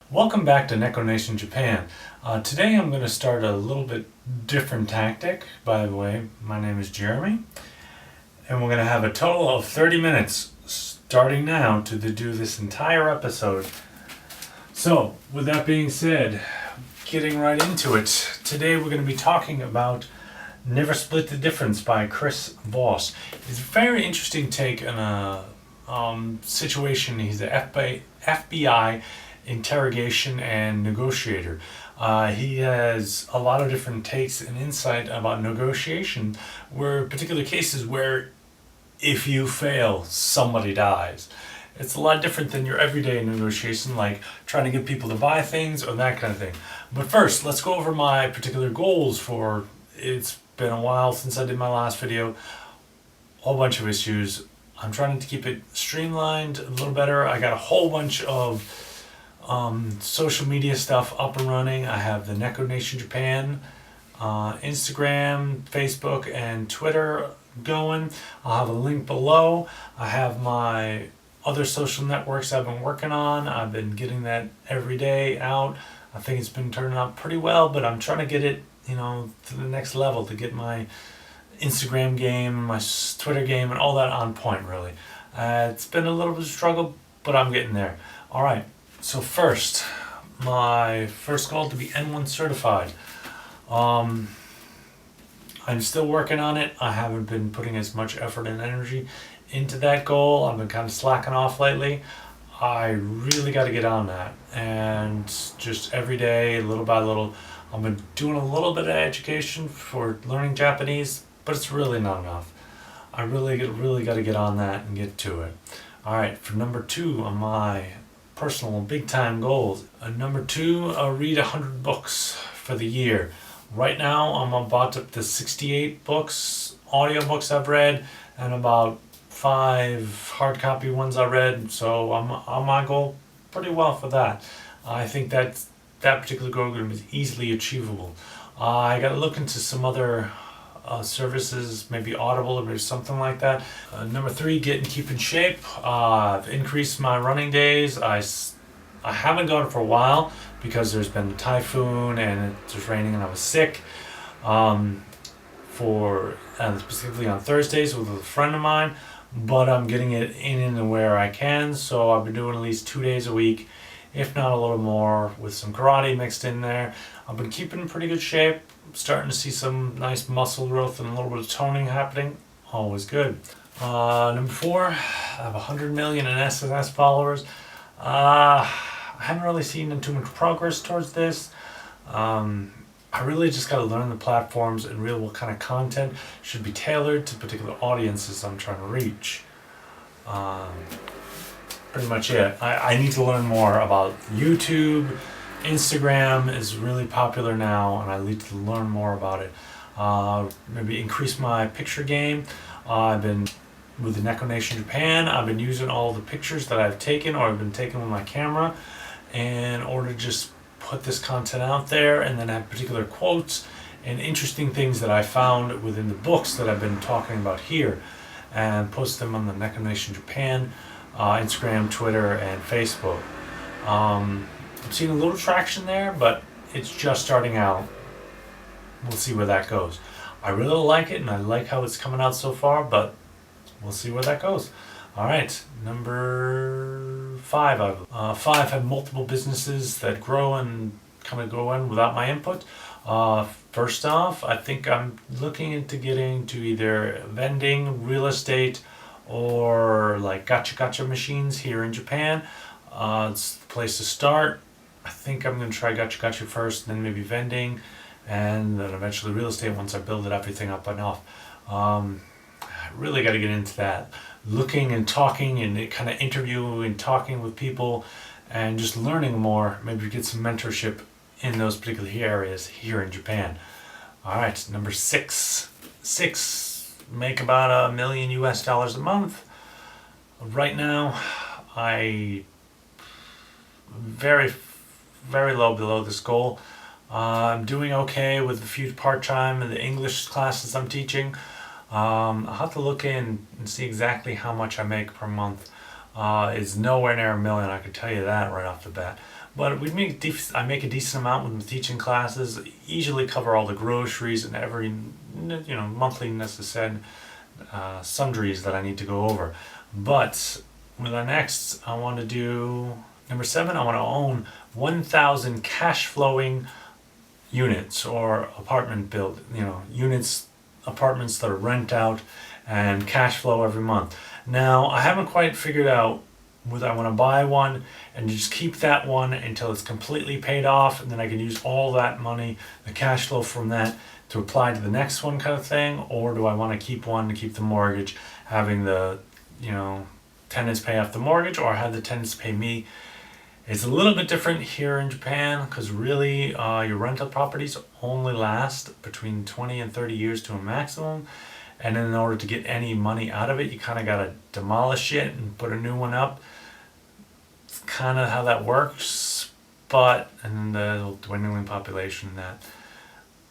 Welcome back to Neko Nation Japan. Today I'm going to start a little bit different tactic. By the way, my name is Jeremy, and we're going to have a total of 30 minutes starting now to do this entire episode. So, with that being said, getting right into it, today we're going to be talking about Never Split the Difference by Chris Voss. It's a very interesting take on a situation. He's the FBI interrogation and negotiator. He has a lot of different takes and insight about negotiation, where particular cases where if you fail, somebody dies. It's a lot different than your everyday negotiation, like trying to get people to buy things or that kind of thing. But first, let's go over my particular goals for, it's been a while since I did my last video, a whole bunch of issues. I'm trying to keep it streamlined a little better. I got a whole bunch of social media stuff up and running. I have the Neko Nation Japan, Instagram, Facebook, and Twitter going. I'll have a link below. I have my other social networks I've been working on. I've been getting that every day out. I think it's been turning out pretty well, but I'm trying to get it, to the next level, to get my Instagram game, my Twitter game, and all that on point, really. It's been a little bit of a struggle, but I'm getting there. All right. So first, my first goal to be N1 certified. I'm still working on it. I haven't been putting as much effort and energy into that goal. I've been kind of slacking off lately. I really got to get on that. And just every day, little by little, I've been doing a little bit of education for learning Japanese, but it's really not enough. I really got to get on that and get to it. All right, for number 2 on my personal big time goals. Number 2, read 100 books for the year. Right now I'm about up to 68 books, audiobooks I've read, and about 5 hard copy ones I read, so I'm on my goal pretty well for that. I think that particular goal is easily achievable. I got to look into some other services, maybe Audible or something like that. Number 3, get and keep in shape. I've increased my running days. I haven't gone for a while because there's been a typhoon and it was raining and I was sick. Specifically on Thursdays with a friend of mine, but I'm getting it in and where I can. So I've been doing at least 2 days a week, if not a little more, with some karate mixed in there. I've been keeping in pretty good shape. Starting to see some nice muscle growth and a little bit of toning happening. Always good. Number 4, I have 100 million in SNS followers. I haven't really seen too much progress towards this. I really just got to learn the platforms and really what kind of content should be tailored to particular audiences I'm trying to reach. Pretty much it. I need to learn more about YouTube. Instagram is really popular now, and I need to learn more about it. Maybe increase my picture game. I've been with the Neko Nation Japan. I've been using all the pictures that I've taken or I've been taking with my camera in order to just put this content out there, and then have particular quotes and interesting things that I found within the books that I've been talking about here, and post them on the Neko Nation Japan, Instagram, Twitter, and Facebook. I'm seeing a little traction there, but it's just starting out. We'll see where that goes. I really like it, and I like how it's coming out so far, but we'll see where that goes. All right, number 5. Five, have multiple businesses that grow and kind of go in without my input. First off, I think I'm looking into getting to either vending, real estate, or like gacha machines here in Japan. It's the place to start. I think I'm going to try gacha first, then maybe vending, and then eventually real estate once I build everything up enough. I really got to get into that. Looking and talking and kind of interviewing and talking with people and just learning more, maybe get some mentorship in those particular areas here in Japan. All right, number 6. Make about $1 million a month. Right now, I very low below this goal. I'm doing okay with the few part-time and the English classes I'm teaching. I'll have to look in and see exactly how much I make per month. It's nowhere near $1 million, I can tell you that right off the bat. But I make a decent amount when I'm teaching classes. Easily cover all the groceries and every monthly necessary sundries that I need to go over. But with our next, I want to do number 7. I want to own 1,000 cash flowing units or apartments that are rent out and cash flow every month. Now, I haven't quite figured out whether I want to buy one and just keep that one until it's completely paid off, and then I can use all that money, the cash flow from that, to apply to the next one kind of thing, or do I want to keep one to keep the mortgage, having the tenants pay off the mortgage, or have the tenants pay me. It's a little bit different here in Japan because really your rental properties only last between 20 and 30 years to a maximum. And in order to get any money out of it, you kind of got to demolish it and put a new one up. It's kind of how that works. And then the dwindling population and that.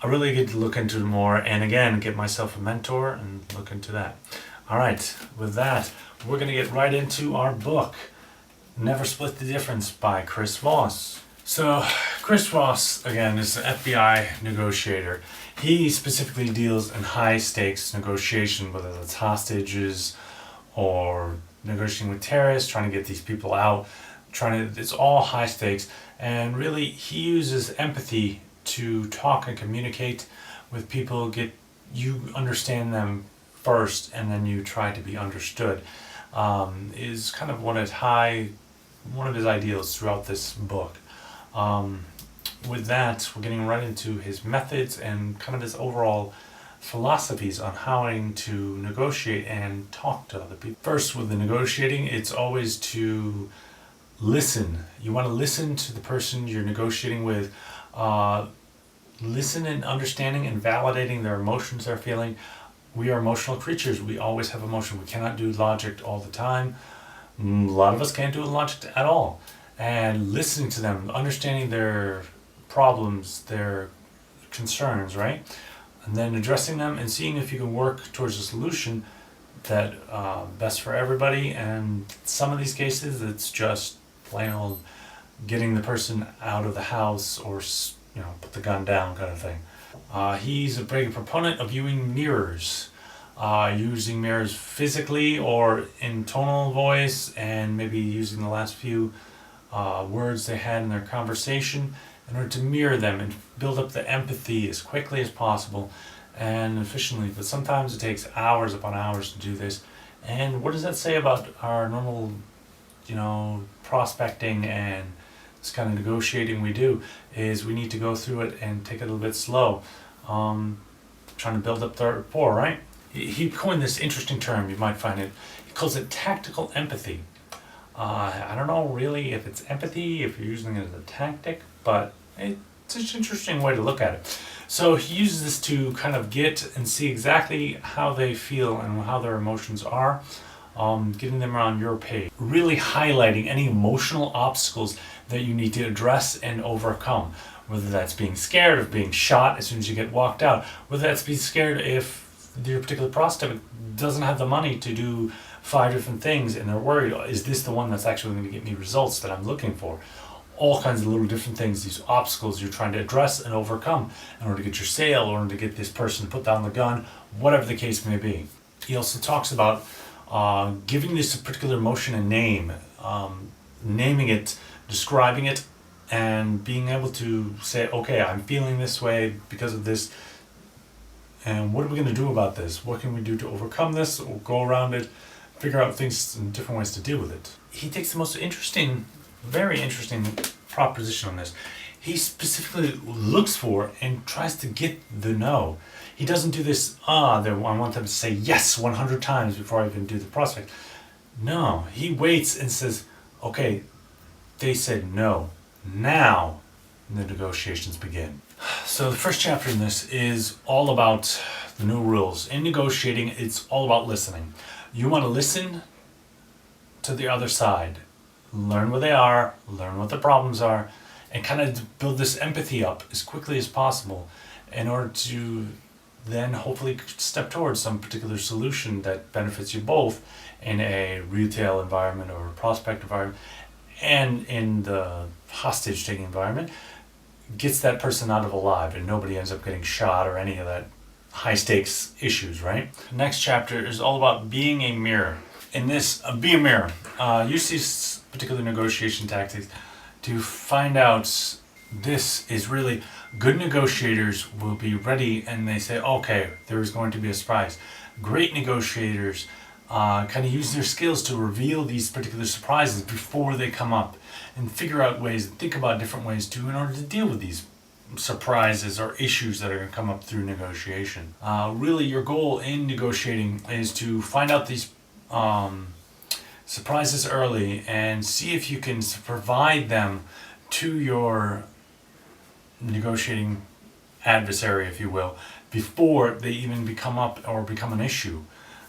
I really get to look into it more, and again, get myself a mentor and look into that. All right, with that, we're going to get right into our book, Never Split the Difference by Chris Voss. So, Chris Voss, again, is an FBI negotiator. He specifically deals in high-stakes negotiation, whether that's hostages or negotiating with terrorists, trying to get these people out. It's all high stakes, and really he uses empathy to talk and communicate with people. You understand them first, and then you try to be understood. Is kind of one of his ideals throughout this book. With that, we're getting right into his methods and kind of his overall philosophies on how to negotiate and talk to other people. First, with the negotiating, it's always to listen. You want to listen to the person you're negotiating with. Listen and understanding and validating their emotions they're feeling. We are emotional creatures. We always have emotion. We cannot do logic all the time. A lot of us can't do logic at all. And listening to them, understanding their problems, their concerns, right? And then addressing them and seeing if you can work towards a solution that best for everybody. And some of these cases, it's just plain old getting the person out of the house or put the gun down kind of thing. He's a big proponent of using mirrors. Using mirrors physically or in tonal voice, and maybe using the last few words they had in their conversation in order to mirror them and build up the empathy as quickly as possible and efficiently. But sometimes it takes hours upon hours to do this. And what does that say about our normal, prospecting and this kind of negotiating we do? Is we need to go through it and take it a little bit slow, trying to build up the rapport, right? He coined this interesting term, you might find it. He calls it tactical empathy. I don't know really if it's empathy, if you're using it as a tactic, but it's an interesting way to look at it. So he uses this to kind of get and see exactly how they feel and how their emotions are, getting them on your page. Really highlighting any emotional obstacles that you need to address and overcome. Whether that's being scared of being shot as soon as you get walked out, whether that's being scared if your particular prospect doesn't have the money to do 5 different things and they're worried, is this the one that's actually going to get me results that I'm looking for? All kinds of little different things, these obstacles you're trying to address and overcome in order to get your sale, or in order to get this person to put down the gun, whatever the case may be. He also talks about giving this particular emotion a name, naming it, describing it, and being able to say, okay, I'm feeling this way because of this, and what are we going to do about this? What can we do to overcome this, or go around it, figure out things and different ways to deal with it? He takes the most interesting, very interesting proposition on this. He specifically looks for and tries to get the no. He doesn't do this, I want them to say yes 100 times before I even do the prospect. No, he waits and says, okay, they said no. Now the negotiations begin. So the first chapter in this is all about the new rules. In negotiating, it's all about listening. You want to listen to the other side. Learn where they are, learn what the problems are, and kind of build this empathy up as quickly as possible in order to then hopefully step towards some particular solution that benefits you both in a retail environment or a prospect environment, and in the hostage taking environment, gets that person out of alive and nobody ends up getting shot or any of that high stakes issues, right? Next chapter is all about being a mirror. In this, be a mirror. Use these particular negotiation tactics to find out this is really good. Negotiators will be ready and they say, okay, there is going to be a surprise. Great negotiators kind of use their skills to reveal these particular surprises before they come up and figure out ways, think about different ways in order to deal with these surprises or issues that are going to come up through negotiation. Really, your goal in negotiating is to find out these surprises early and see if you can provide them to your negotiating adversary, if you will, before they even become up or become an issue.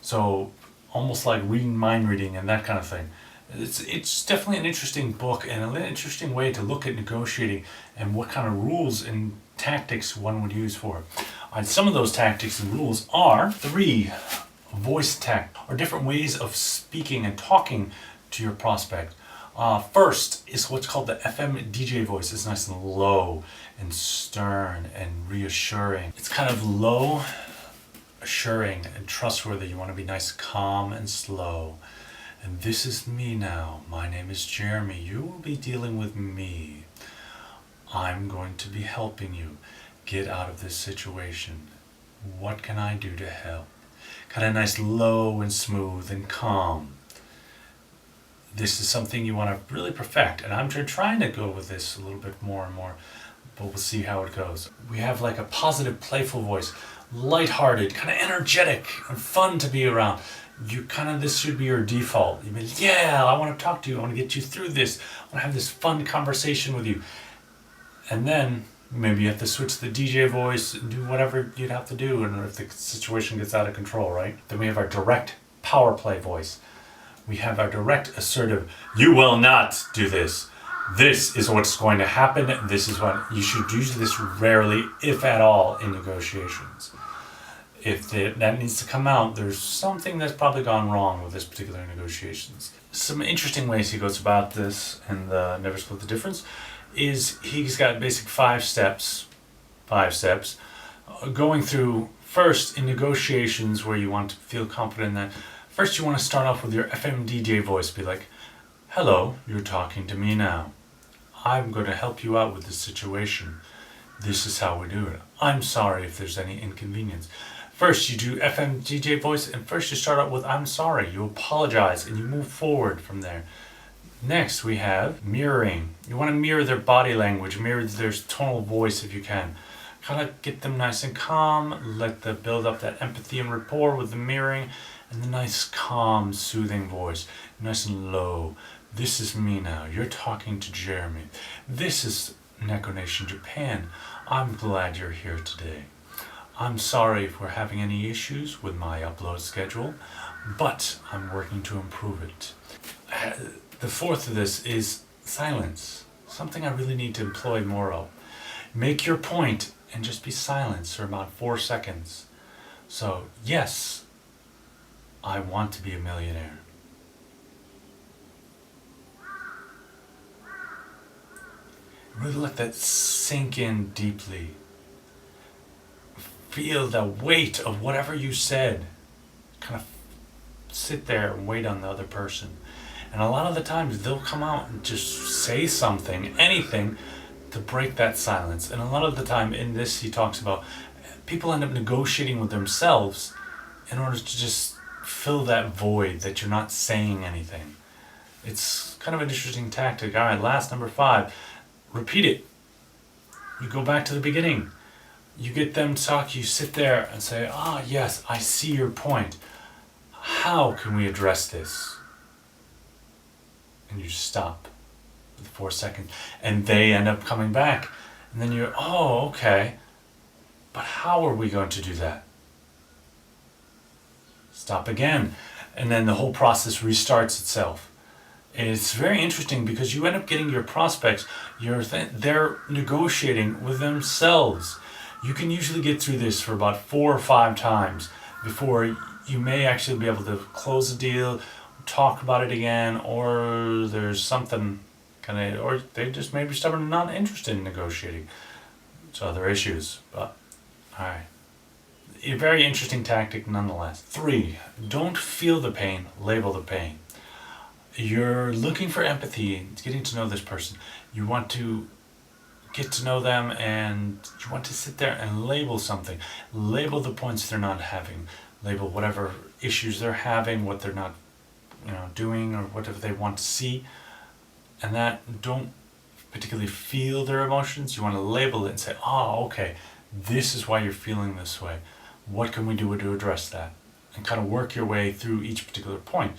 So almost like mind reading and that kind of thing. It's definitely an interesting book and an interesting way to look at negotiating and what kind of rules and tactics one would use for it. And some of those tactics and rules are 3 voice tech, or different ways of speaking and talking to your prospect. First is what's called the FM DJ voice. It's nice and low and stern and reassuring. It's kind of low, assuring and trustworthy. You want to be nice, calm and slow. And this is me now. My name is Jeremy. You will be dealing with me. I'm going to be helping you get out of this situation. What can I do to help? Kind of nice, low and smooth and calm. This is something you want to really perfect. And I'm trying to go with this a little bit more and more, but we'll see how it goes. We have like a positive, playful voice, lighthearted, kind of energetic and fun to be around. This should be your default. You mean, yeah, I want to talk to you. I want to get you through this. I want to have this fun conversation with you. And then maybe you have to switch the DJ voice and do whatever you'd have to do, and if the situation gets out of control, right? Then we have our direct power play voice. We have our direct, assertive, you will not do this. This is what's going to happen. This is what you should use this rarely, if at all, in negotiations. If that needs to come out, there's something that's probably gone wrong with this particular negotiations. Some interesting ways he goes about this in the Never Split the Difference is he's got basic 5 steps, going through first in negotiations where you want to feel confident that first you want to start off with your FM DJ voice, be like, hello, you're talking to me now. I'm going to help you out with this situation. This is how we do it. I'm sorry if there's any inconvenience. First you do FM DJ voice and first you start out with I'm sorry, you apologize and you move forward from there. Next we have mirroring. You want to mirror their body language, mirror their tonal voice if you can. Kind of get them nice and calm, build up that empathy and rapport with the mirroring, and the nice calm soothing voice, nice and low. This is me now, you're talking to Jeremy. This is Neko Nation Japan. I'm glad you're here today. I'm sorry if we're having any issues with my upload schedule, but I'm working to improve it. The fourth of this is silence, something I really need to employ more of. Make your point and just be silent for about 4 seconds. So, yes, I want to be a millionaire. Really let that sink in deeply. Feel the weight of whatever you said. Kind of sit there and wait on the other person. And a lot of the times they'll come out and just say something, anything, to break that silence. And a lot of the time in this he talks about people end up negotiating with themselves in order to just fill that void that you're not saying anything. It's kind of an interesting tactic. All right, last, number 5. Repeat it. You go back to the beginning. You get them to talk, you sit there and say, yes, I see your point. How can we address this? And you stop with 4 seconds. And they end up coming back. And then you're, okay. But how are we going to do that? Stop again. And then the whole process restarts itself. And it's very interesting because you end up getting your prospects, they're negotiating with themselves. You can usually get through this for about 4 or 5 times before you may actually be able to close a deal, talk about it again, or there's something or they just may be stubborn and not interested in negotiating. So other issues, but alright. A very interesting tactic nonetheless. 3, don't feel the pain, label the pain. You're looking for empathy, getting to know this person. You want to get to know them, and you want to sit there and label something. Label the points they're not having. Label whatever issues they're having, what they're not doing, or whatever they want to see. And that, don't particularly feel their emotions. You want to label it and say, oh, okay, this is why you're feeling this way. What can we do to address that? And kind of work your way through each particular point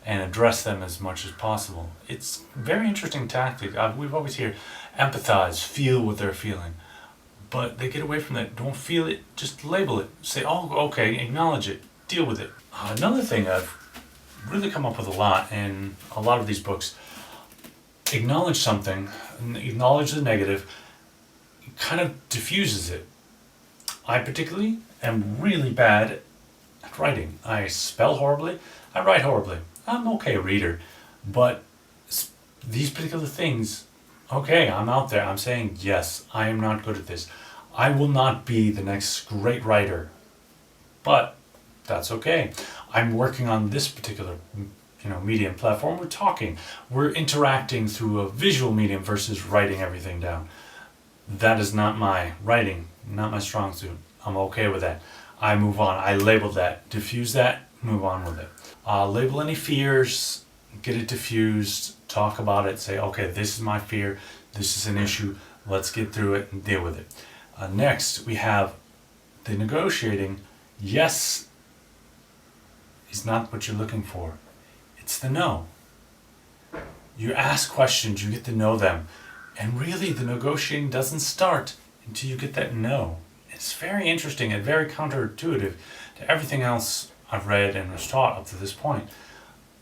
and address them as much as possible. It's a very interesting tactic. We've always heard empathize, feel what they're feeling. But they get away from that. Don't feel it, just label it. Say, oh, okay, acknowledge it, deal with it. Another thing I've really come up with a lot in a lot of these books, acknowledge something, acknowledge the negative, kind of diffuses it. I particularly am really bad at writing. I spell horribly, I write horribly. I'm an okay reader, but these particular things, okay, I'm out there, I'm saying, yes, I am not good at this. I will not be the next great writer, but that's okay. I'm working on this particular medium platform. We're talking, we're interacting through a visual medium versus writing everything down. That is not my writing, not my strong suit. I'm okay with that. I move on. I label that, diffuse that, move on with it. Label any fears, get it diffused, talk about it, say, okay, this is my fear, this is an issue, let's get through it and deal with it. Next, we have the negotiating. Yes is not what you're looking for. It's the no. You ask questions, you get to know them, and really the negotiating doesn't start until you get that no. It's very interesting and very counterintuitive to everything else I've read and was taught up to this point.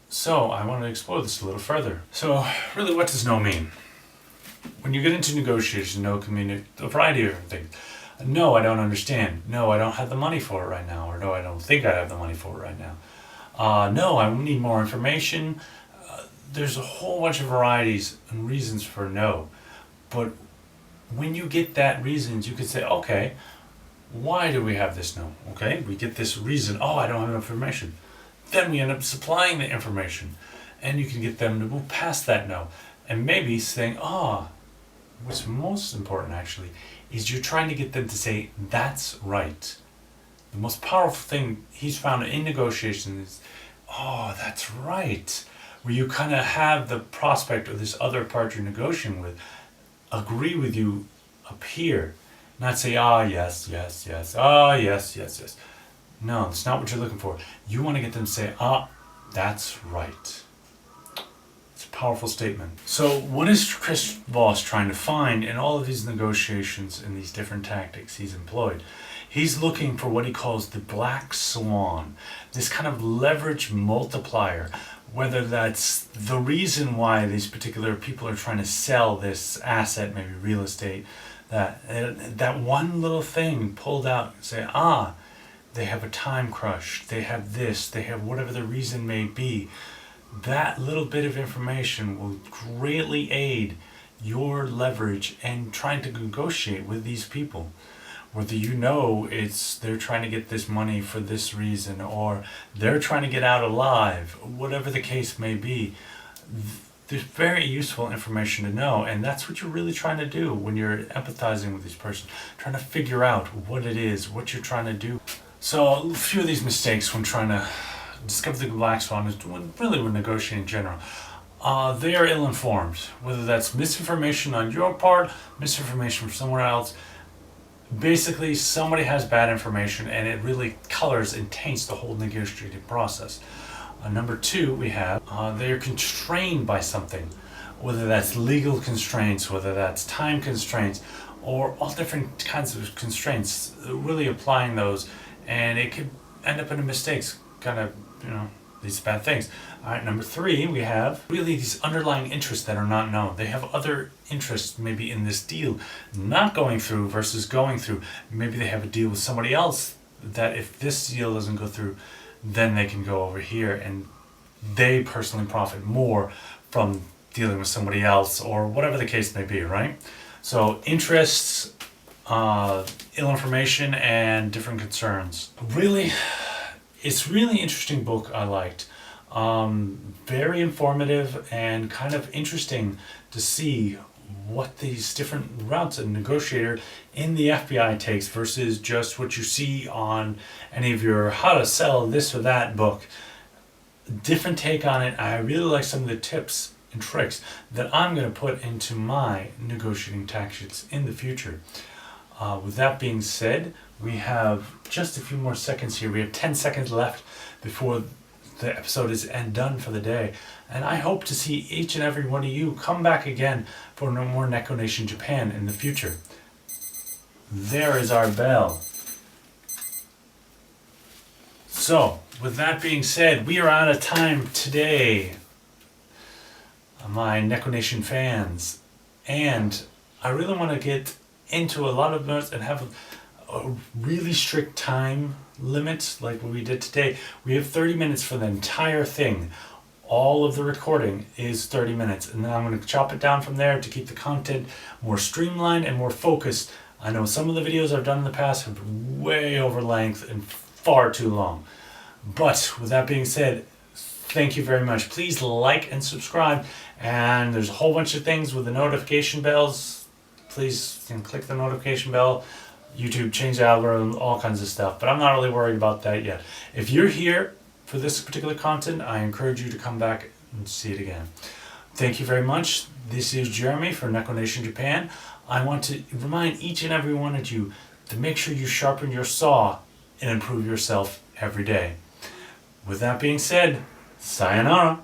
So I want to explore this a little further. So really, what does no mean? When you get into negotiations, no can mean a variety of different things. No, I don't understand. No, I don't have the money for it right now. Or no, I don't think I have the money for it right now. No, I need more information. There's a whole bunch of varieties and reasons for no. But when you get that reasons, you could say, okay, why do we have this no? Okay, we get this reason, oh, I don't have enough information. Then we end up supplying the information. And you can get them to move past that no. And maybe saying, what's most important actually, is you're trying to get them to say, that's right. The most powerful thing he's found in negotiations is, oh, that's right. Where you kind of have the prospect of this other part you're negotiating with agree with you up here. Not say, yes, yes, yes, yes, yes, yes. No, that's not what you're looking for. You want to get them to say, that's right. It's a powerful statement. So what is Chris Voss trying to find in all of these negotiations and these different tactics he's employed? He's looking for what he calls the black swan, this kind of leverage multiplier, whether that's the reason why these particular people are trying to sell this asset, maybe real estate, that one little thing pulled out, say, they have a time crush, they have this, they have whatever the reason may be. That little bit of information will greatly aid your leverage and trying to negotiate with these people. Whether they're trying to get this money for this reason, or they're trying to get out alive, whatever the case may be, there's very useful information to know, and that's what you're really trying to do when you're empathizing with this person, trying to figure out what it is, what you're trying to do. So a few of these mistakes when trying to discover the black swan is when negotiating in general. They are ill-informed, whether that's misinformation on your part, misinformation from somewhere else. Basically, somebody has bad information and it really colors and taints the whole negotiating process. Number 2, we have they are constrained by something, whether that's legal constraints, whether that's time constraints, or all different kinds of constraints, really applying those, and it could end up in mistakes, kind of, these bad things. All right, number 3, we have really these underlying interests that are not known. They have other interests maybe in this deal not going through versus going through. Maybe they have a deal with somebody else that if this deal doesn't go through, then they can go over here and they personally profit more from dealing with somebody else, or whatever the case may be, right? So interests, ill information, and different concerns. Really, it's really interesting book. I liked. Very informative and kind of interesting to see what these different routes a negotiator in the FBI takes versus just what you see on any of your how to sell this or that book. Different take on it. I really like some of the tips and tricks that I'm going to put into my negotiating tactics in the future. With that being said, we have just a few more seconds here. We have 10 seconds left before the episode is done for the day. And I hope to see each and every one of you come back again for no more Neko Nation Japan in the future. There is our bell. So, with that being said, we are out of time today, my Neko Nation fans. And I really want to get into a lot of those and have a really strict time limit like what we did today. We have 30 minutes for the entire thing. All of the recording is 30 minutes, and then I'm going to chop it down from there to keep the content more streamlined and more focused. I know some of the videos I've done in the past have been way over length and far too long. But with that being said, thank you very much. Please like and subscribe, and there's a whole bunch of things with the notification bells. Please click the notification bell. YouTube change the algorithm, all kinds of stuff, but I'm not really worried about that yet. If you're here for this particular content, I encourage you to come back and see it again. Thank you very much. This is Jeremy for Neko Nation Japan. I want to remind each and every one of you to make sure you sharpen your saw and improve yourself every day. With that being said, sayonara.